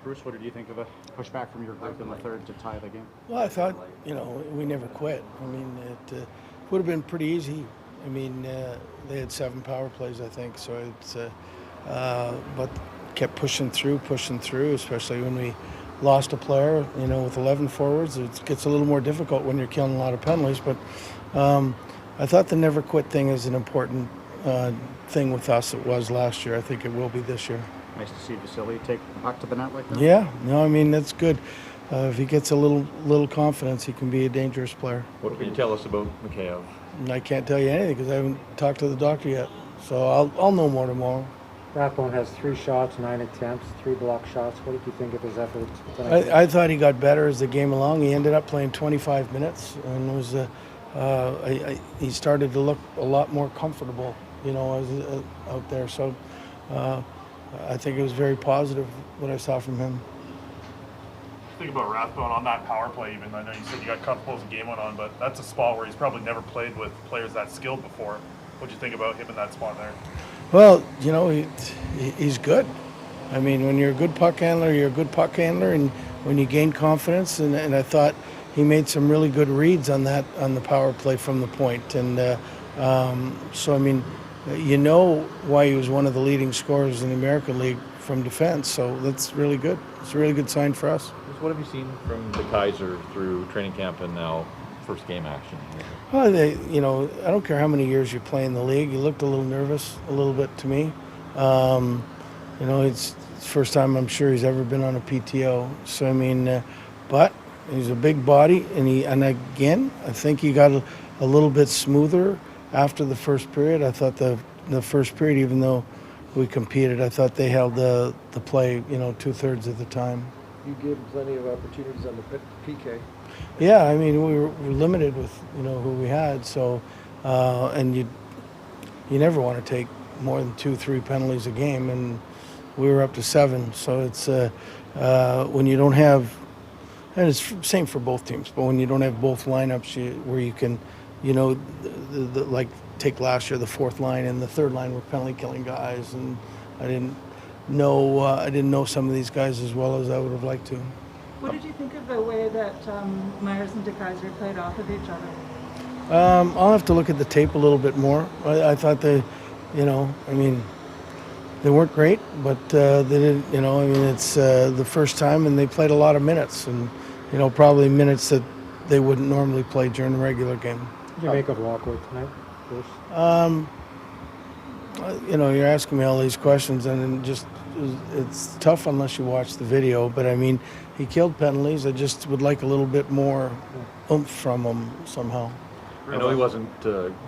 Bruce, what did you think of the pushback from your group in the third to tie the game? Well, I thought, we never quit. I mean, it would have been pretty easy. I mean, they had 7 power plays, I think, so it's, but kept pushing through, especially when we lost a player, with 11 forwards. It gets a little more difficult when you're killing a lot of penalties, but I thought the never quit thing is an important thing with us. It was last year. I think it will be this year. Nice to see Vasily take the puck to the net like that. Yeah, no, I mean, that's good. If he gets a little confidence, he can be a dangerous player. What can you tell us about Mikheyev? And I can't tell you anything because I haven't talked to the doctor yet. So I'll know more tomorrow. Rathbone has 3 shots, 9 attempts, 3 block shots. What did you think of his efforts tonight? I thought he got better as the game along. He ended up playing 25 minutes and was he started to look a lot more comfortable, out there. So I think it was very positive what I saw from him. Think about Rathbone on that power play even. I know you said you got comfortable as the game went on, but that's a spot where he's probably never played with players that skilled before. What'd you think about him in that spot there? Well, he's good. I mean, when you're a good puck handler, you're a good puck handler, and when you gain confidence, and I thought he made some really good reads on the power play from the point. And so, I mean, why he was one of the leading scorers in the American League from defense, so that's really good. It's a really good sign for us. What have you seen from the Kaiser through training camp and now first game action? Well, I don't care how many years you play in the league. He looked a little nervous, a little bit to me. It's the first time I'm sure he's ever been on a PTO. So I mean, but he's a big body, and again, I think he got a little bit smoother after the first period. I thought the first period, even though we competed, I thought they held the play, 2/3 of the time. You gave plenty of opportunities on the PK. Yeah, I mean, we were limited with, who we had. So, and you never want to take more than 2-3 penalties a game, and we were up to 7. So it's when you don't have, and it's same for both teams, but when you don't have both lineups where you can, like take last year, the 4th line and the 3rd line were penalty killing guys, and I didn't know some of these guys as well as I would have liked to. What did you think of the way that Myers and DeKaiser played off of each other? I'll have to look at the tape a little bit more. I thought they, they weren't great, but they didn't, it's the first time, and they played a lot of minutes, and, probably minutes that they wouldn't normally play during the regular game. What did you make of Lockwood tonight, Bruce? You're asking me all these questions, and it's tough unless you watch the video. But I mean, he killed penalties. I just would like a little bit more oomph from him somehow. I know he wasn't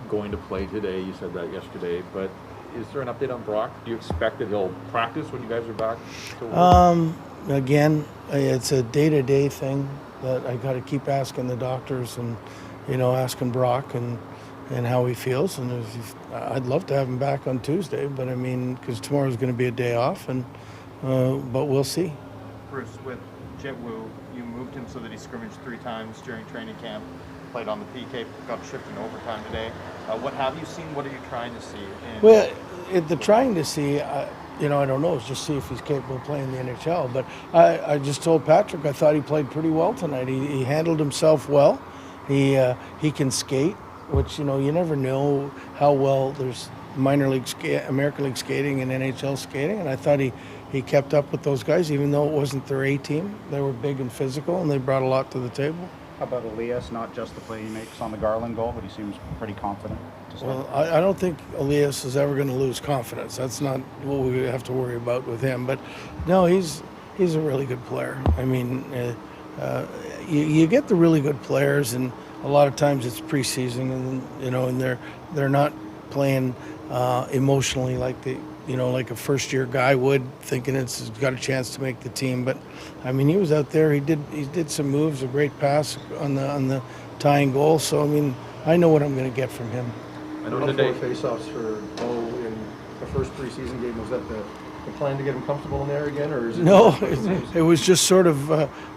going to play today. You said that yesterday, but is there an update on Brock? Do you expect that he'll practice when you guys are back to work? Again, it's a day-to-day thing that I got to keep asking the doctors and, asking Brock and how he feels. And I'd love to have him back on Tuesday, but I mean, because tomorrow's going to be a day off, and but we'll see. Bruce, with Jet Wu, you moved him so that he scrimmaged 3 times during training camp, played on the PK, got shifted in overtime today. What have you seen? What are you trying to see? Well, the trying to see, I don't know. It's just see if he's capable of playing the NHL. But I just told Patrick I thought he played pretty well tonight. He handled himself well. He can skate, which, you never know how well there's minor league, American League skating and NHL skating. And I thought he kept up with those guys, even though it wasn't their A team. They were big and physical, and they brought a lot to the table. How about Elias? Not just the play he makes on the Garland goal, but he seems pretty confident. Well, I don't think Elias is ever going to lose confidence. That's not what we have to worry about with him. But no, he's a really good player. I mean, you get the really good players, and a lot of times it's preseason, and and they're not playing emotionally like like a first-year guy would, thinking it's got a chance to make the team. But I mean, he was out there. He did some moves, a great pass on the tying goal. So I mean, I know what I'm going to get from him. I know today. 4 faceoffs for Bo in the first preseason game. Was that the the plan to get him comfortable in there again, or is it? No, it was just sort of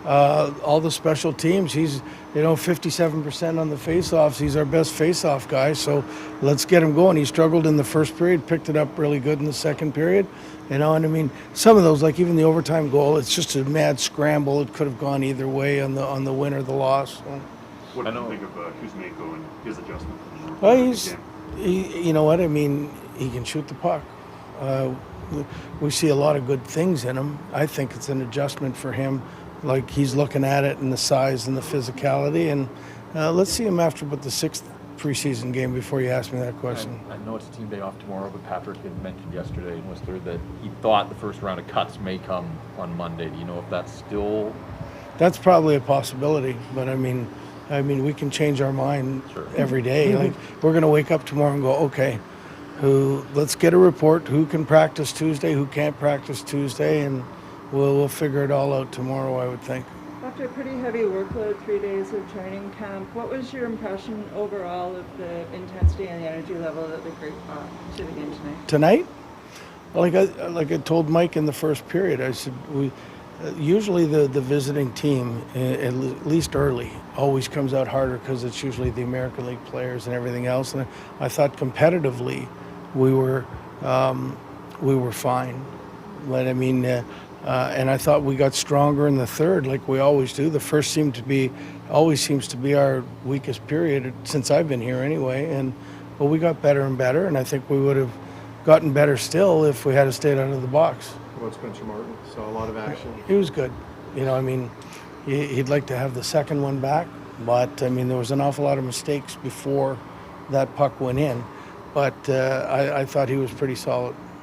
all the special teams. He's, 57% on the faceoffs. He's our best faceoff guy, so let's get him going. He struggled in the first period, picked it up really good in the second period. And I mean, some of those, like even the overtime goal, it's just a mad scramble. It could have gone either way on the win or the loss. So. What do you think of Kuzmenko and his adjustment? Well, you know what I mean. He can shoot the puck. We see a lot of good things in him. I think it's an adjustment for him. Like he's looking at it and the size and the physicality. And let's see him after the 6th preseason game before you ask me that question. I know it's a team day off tomorrow, but Patrick had mentioned yesterday in Whistler that he thought the first round of cuts may come on Monday. Do you know if that's still? That's probably a possibility, but I mean, we can change our mind every day. Like we're going to wake up tomorrow and go, okay, let's get a report. Who can practice Tuesday? Who can't practice Tuesday? And we'll figure it all out tomorrow, I would think. After a pretty heavy workload, 3 days of training camp, what was your impression overall of the intensity and the energy level that the group brought to the game tonight? Tonight, like I told Mike in the first period, I said usually the visiting team, at least early, always comes out harder because it's usually the American League players and everything else. And I thought competitively we were fine. But I mean, and I thought we got stronger in the third, like we always do. The first always seems to be our weakest period since I've been here anyway. But we got better and better, and I think we would have gotten better still if we had stayed out of the box. What about Spencer Martin? Saw a lot of action. He was good. I mean, he'd like to have the second one back, but I mean, there was an awful lot of mistakes before that puck went in. But I thought he was pretty solid.